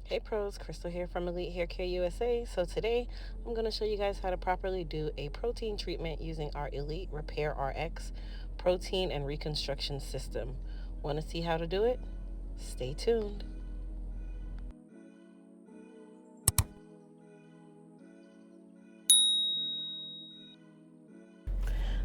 Hey pros, Crystal here from Elite Hair Care USA. So today I'm going to show you guys how to properly do a protein treatment using our Elite Repair RX protein and reconstruction system. Want to see how to do it? Stay tuned.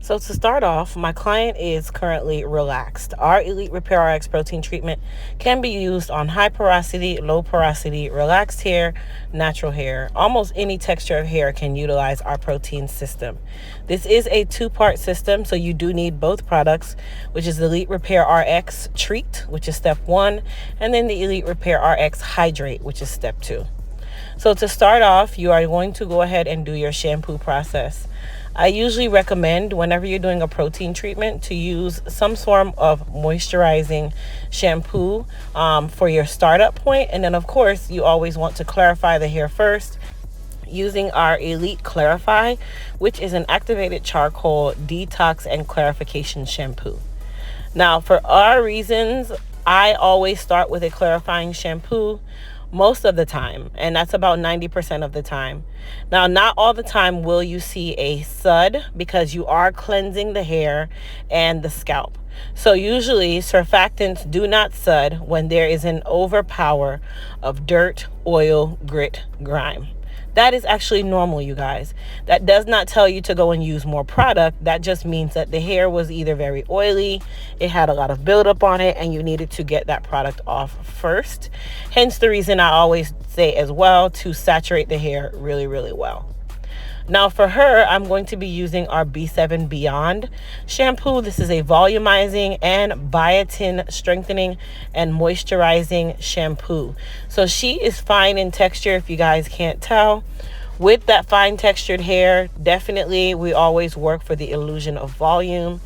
So to start off, my client is currently relaxed. Our Elite Repair RX protein treatment can be used on high porosity, low porosity, relaxed hair, natural hair. Almost any texture of hair can utilize our protein system. This is a two-part system, so you do need both products, which is the Elite Repair RX Treat, which is step 1, and then the Elite Repair RX Hydrate, which is step 2. So to start off, you are going to go ahead and do your shampoo process. I usually recommend whenever you're doing a protein treatment to use some form of moisturizing shampoo for your startup point. And then of course, you always want to clarify the hair first using our Elite Clarify, which is an activated charcoal detox and clarification shampoo. Now, for our reasons, I always start with a clarifying shampoo most of the time, and that's about 90% of the time. Now, not all the time will you see a sud because you are cleansing the hair and the scalp. So usually surfactants do not sud when there is an overpower of dirt, oil, grit, grime. That is actually normal, you guys. That does not tell you to go and use more product. That just means that the hair was either very oily, it had a lot of buildup on it, and you needed to get that product off first. Hence the reason I always say as well to saturate the hair really, really well. Now for her, I'm going to be using our B7 Beyond shampoo. This is a volumizing and biotin strengthening and moisturizing shampoo. So she is fine in texture, if you guys can't tell. With that fine textured hair, definitely we always work for the illusion of volume.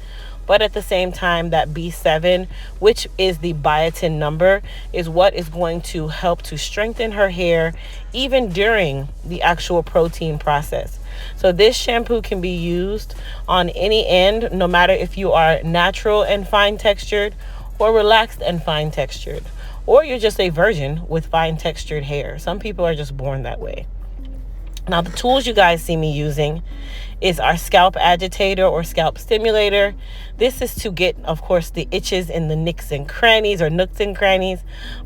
But at the same time, that B7, which is the biotin number, is what is going to help to strengthen her hair even during the actual protein process. So this shampoo can be used on any end, no matter if you are natural and fine textured or relaxed and fine textured, or you're just a virgin with fine textured hair. Some people are just born that way. Now, the tools you guys see me using is our scalp agitator or scalp stimulator. This is to get, of course, the itches in the nooks and crannies,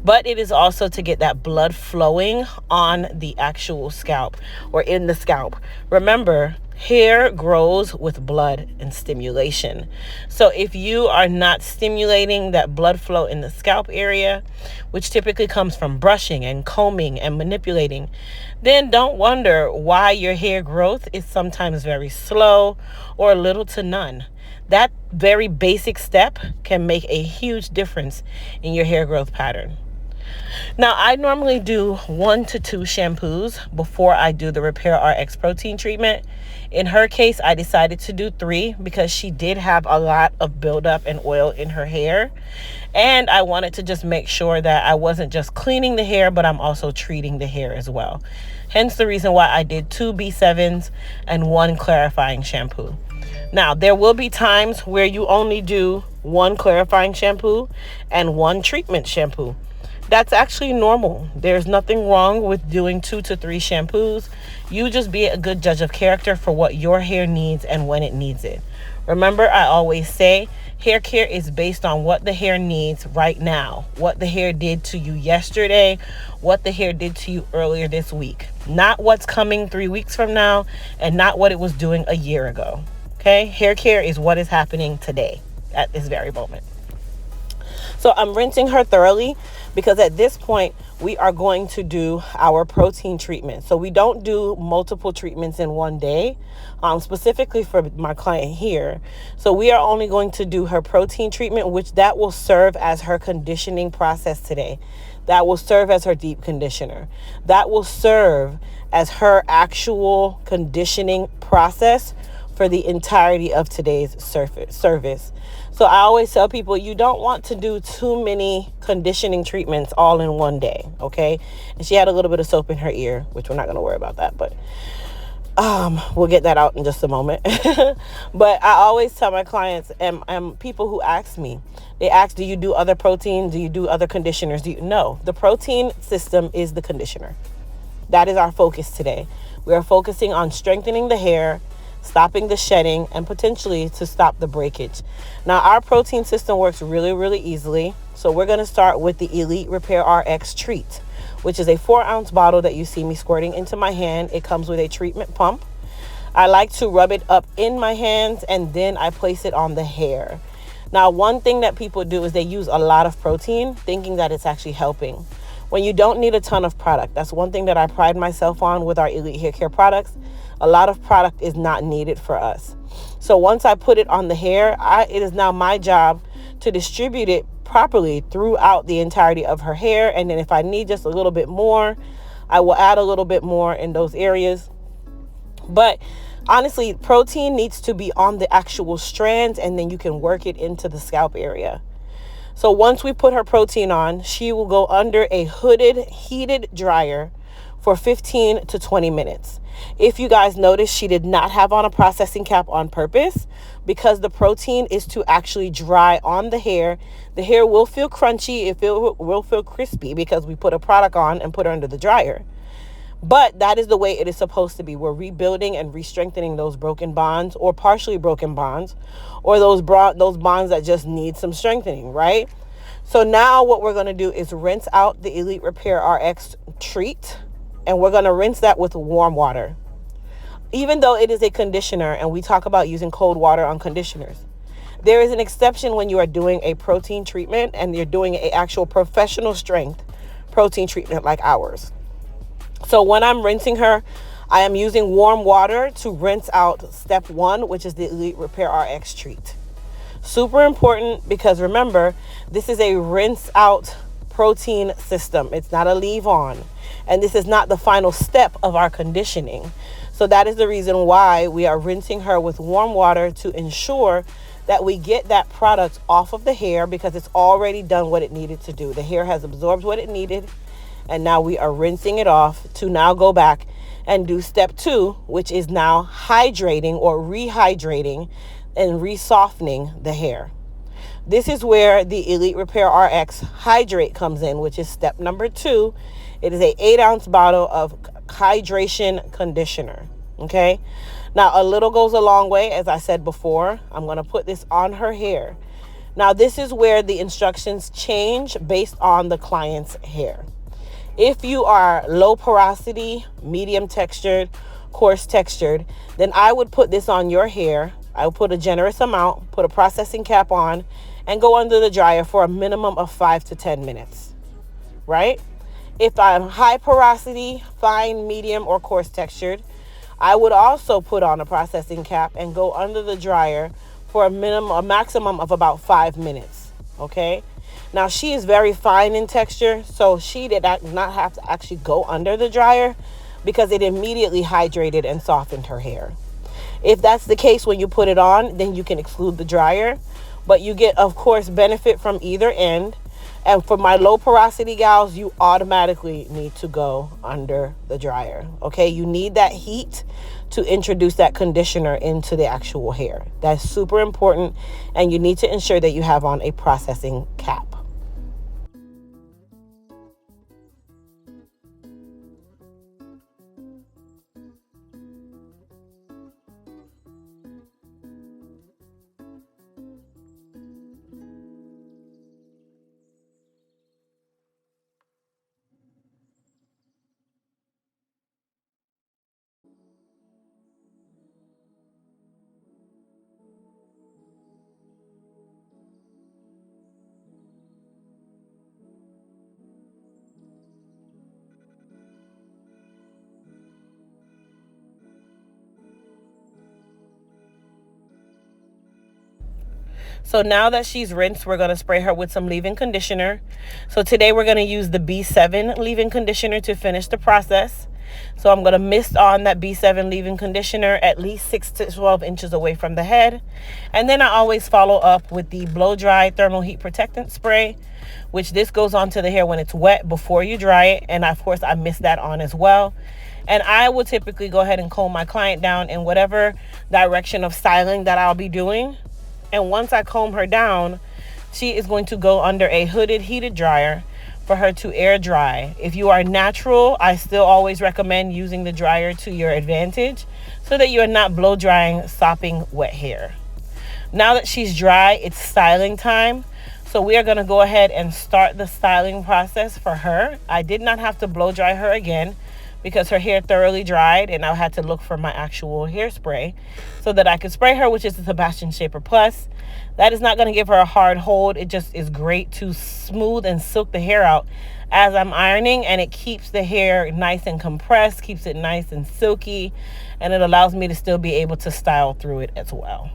but it is also to get that blood flowing on the actual scalp or in the scalp. Remember, hair grows with blood and stimulation. So if you are not stimulating that blood flow in the scalp area, which typically comes from brushing and combing and manipulating, then don't wonder why your hair growth is sometimes very slow or little to none. That very basic step can make a huge difference in your hair growth pattern. Now, I normally do 1 to 2 shampoos before I do the Repair RX protein treatment. In her case, I decided to do 3 because she did have a lot of buildup and oil in her hair. And I wanted to just make sure that I wasn't just cleaning the hair, but I'm also treating the hair as well. Hence the reason why I did 2 B7s and 1 clarifying shampoo. Now, there will be times where you only do 1 clarifying shampoo and 1 treatment shampoo. That's actually normal. There's nothing wrong with doing 2 to 3 shampoos. You just be a good judge of character for what your hair needs and when it needs it. Remember, I always say hair care is based on what the hair needs right now, what the hair did to you yesterday, what the hair did to you earlier this week, not what's coming 3 weeks from now, and not what it was doing a year ago. Okay? Hair care is what is happening today at this very moment. So I'm rinsing her thoroughly because at this point we are going to do our protein treatment. So we don't do multiple treatments in one day, specifically for my client here. So we are only going to do her protein treatment, which that will serve as her conditioning process today. That will serve as her deep conditioner. That will serve as her actual conditioning process for the entirety of today's service. So I always tell people you don't want to do too many conditioning treatments all in one day, okay? And she had a little bit of soap in her ear, which we're not going to worry about that. But We'll get that out in just a moment. But I always tell my clients and people who ask me, they ask, do you do other protein? Do you do other conditioners? No, the protein system is the conditioner. That is our focus today. We are focusing on strengthening the hair, stopping the shedding, and potentially to stop the breakage. Now, our protein system works really, really easily. So we're going to start with the Elite Repair RX Treat, which is a 4-ounce bottle that you see me squirting into my hand. It comes with a treatment pump. I like to rub it up in my hands and then I place it on the hair. Now, one thing that people do is they use a lot of protein thinking that it's actually helping, when you don't need a ton of product. That's one thing that I pride myself on with our Elite Hair Care products. A lot of product is not needed for us. So once I put it on the hair, it is now my job to distribute it properly throughout the entirety of her hair. And then if I need just a little bit more, I will add a little bit more in those areas. But honestly, protein needs to be on the actual strands, and then you can work it into the scalp area. So once we put her protein on, she will go under a hooded, heated dryer for 15 to 20 minutes. If you guys notice, she did not have on a processing cap on purpose because the protein is to actually dry on the hair. The hair will feel crunchy, it will feel crispy because we put a product on and put her under the dryer. But that is the way it is supposed to be. We're rebuilding and re-strengthening those broken bonds or partially broken bonds, or those bonds that just need some strengthening, right? So now what we're going to do is rinse out the Elite Repair RX Treat, and we're going to rinse that with warm water. Even though it is a conditioner and we talk about using cold water on conditioners, there is an exception when you are doing a protein treatment and you're doing an actual professional strength protein treatment like ours. So when I'm rinsing her, I am using warm water to rinse out step 1, which is the Elite Repair RX Treat. Super important because remember, this is a rinse out protein system. It's not a leave on. And this is not the final step of our conditioning. So that is the reason why we are rinsing her with warm water to ensure that we get that product off of the hair because it's already done what it needed to do. The hair has absorbed what it needed. And now we are rinsing it off to now go back and do step 2, which is now hydrating or rehydrating and re-softening the hair. This is where the Elite Repair RX Hydrate comes in, which is step number 2. It is a 8-ounce bottle of hydration conditioner. Okay. Now a little goes a long way. As I said before, I'm going to put this on her hair. Now this is where the instructions change based on the client's hair. If you are low porosity, medium textured, coarse textured, then I would put this on your hair. I would put a generous amount, put a processing cap on, and go under the dryer for a minimum of 5 to 10 minutes, right? If I'm high porosity, fine, medium, or coarse textured, I would also put on a processing cap and go under the dryer for a maximum of about 5 minutes, okay? Now, she is very fine in texture, so she did not have to actually go under the dryer because it immediately hydrated and softened her hair. If that's the case when you put it on, then you can exclude the dryer, but you get, of course, benefit from either end. And for my low porosity gals, you automatically need to go under the dryer, okay? You need that heat to introduce that conditioner into the actual hair. That's super important, and you need to ensure that you have on a processing cap. So now that she's rinsed, we're going to spray her with some leave-in conditioner. So today we're going to use the B7 leave-in conditioner to finish the process. So I'm going to mist on that B7 leave-in conditioner at least 6 to 12 inches away from the head. And then I always follow up with the blow dry thermal heat protectant spray, which this goes onto the hair when it's wet before you dry it. And of course I mist that on as well. And I will typically go ahead and comb my client down in whatever direction of styling that I'll be doing. And once I comb her down, she is going to go under a hooded heated dryer for her to air dry. If you are natural, I still always recommend using the dryer to your advantage so that you are not blow drying sopping wet hair. Now that she's dry, it's styling time. So we are going to go ahead and start the styling process for her. I did not have to blow dry her again because her hair thoroughly dried, and I had to look for my actual hairspray so that I could spray her, which is the Sebastian Shaper Plus. That is not going to give her a hard hold. It just is great to smooth and silk the hair out as I'm ironing, and it keeps the hair nice and compressed, keeps it nice and silky, and it allows me to still be able to style through it as well.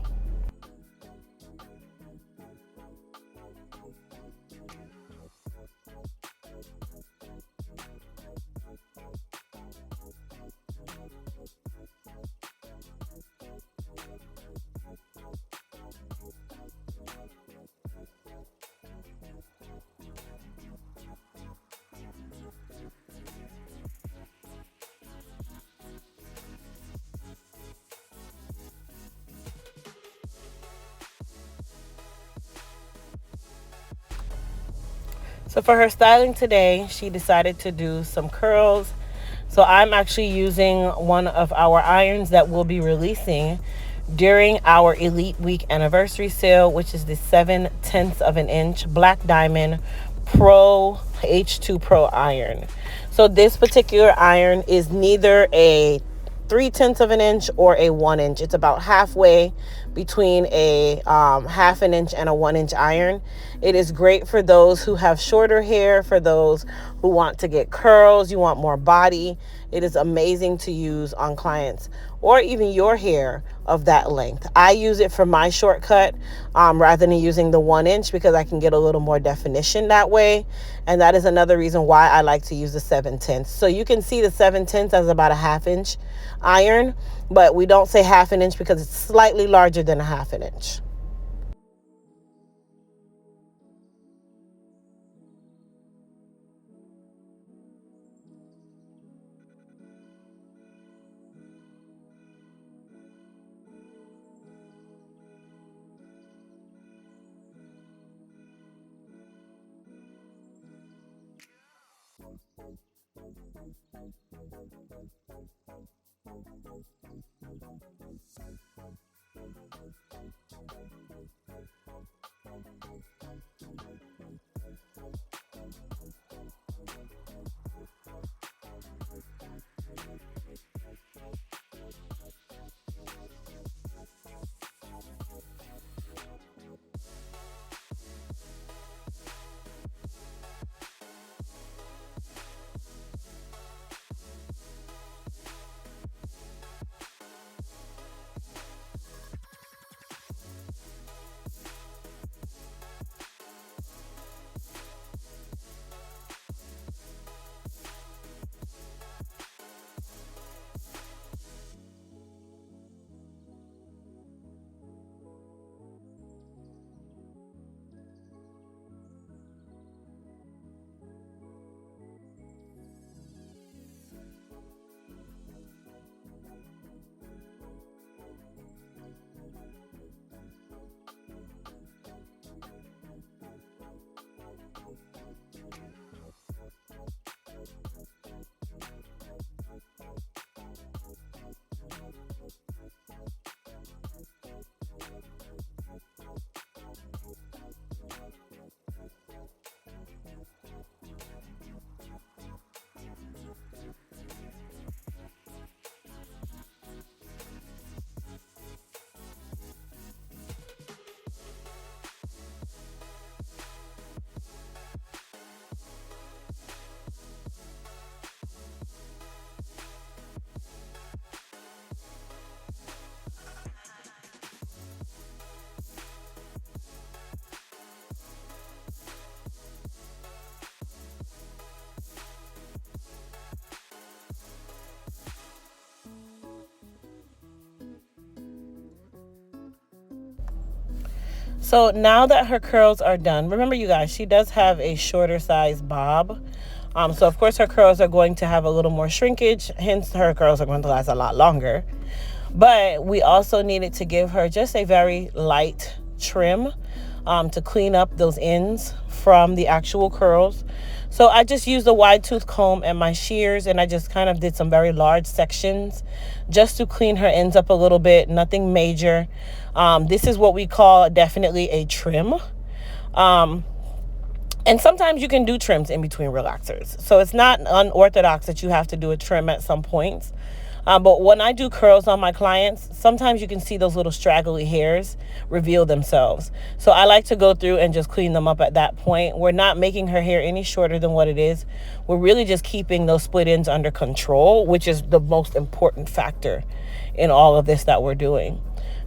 So for her styling today, she decided to do some curls. So I'm actually using one of our irons that we'll be releasing during our Elite Week anniversary sale, which is the 7/10 of an inch Black Diamond Pro H2 Pro iron. So this particular iron is neither a 3/10 of an inch or a 1 inch. It's about halfway between a half an inch and a 1 inch iron. It is great for those who have shorter hair, for those who want to get curls, you want more body. It is amazing to use on clients or even your hair of that length. I use it for my shortcut rather than using the 1 inch because I can get a little more definition that way. And that is another reason why I like to use the 7/10. So you can see the 7/10 as about a half inch iron, but we don't say half an inch because it's slightly larger than a half an inch. So now that her curls are done, remember you guys, she does have a shorter size bob. So of course her curls are going to have a little more shrinkage, hence her curls are going to last a lot longer. But we also needed to give her just a very light trim to clean up those ends from the actual curls. So I just used a wide tooth comb and my shears, and I just kind of did some very large sections just to clean her ends up a little bit. Nothing major. This is what we call definitely a trim. Um, and sometimes you can do trims in between relaxers. So it's not unorthodox that you have to do a trim at some points. But when I do curls on my clients, sometimes you can see those little straggly hairs reveal themselves. So I like to go through and just clean them up at that point. We're not making her hair any shorter than what it is. We're really just keeping those split ends under control, which is the most important factor in all of this that we're doing.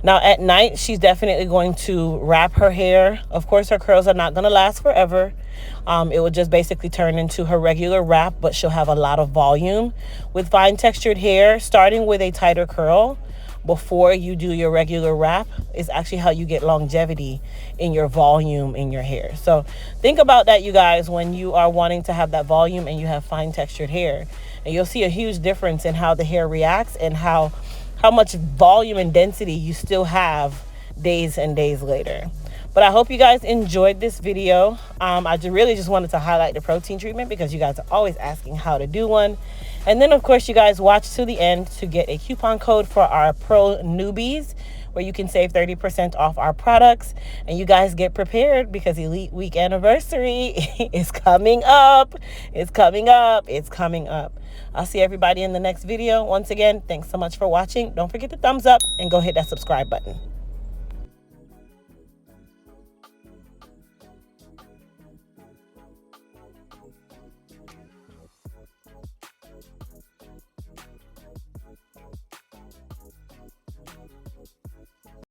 Now at night, she's definitely going to wrap her hair. Of course, her curls are not going to last forever. It will just basically turn into her regular wrap, but she'll have a lot of volume. With fine textured hair, starting with a tighter curl before you do your regular wrap is actually how you get longevity in your volume in your hair. So think about that, you guys, when you are wanting to have that volume and you have fine textured hair. And you'll see a huge difference in how the hair reacts and how much volume and density you still have days and days later. But I hope you guys enjoyed this video. I really just wanted to highlight the protein treatment because you guys are always asking how to do one. And then, of course, you guys watch to the end to get a coupon code for our pro newbies where you can save 30% off our products. And you guys get prepared because Elite Week anniversary is coming up. It's coming up. It's coming up. I'll see everybody in the next video. Once again, thanks so much for watching. Don't forget to thumbs up and go hit that subscribe button.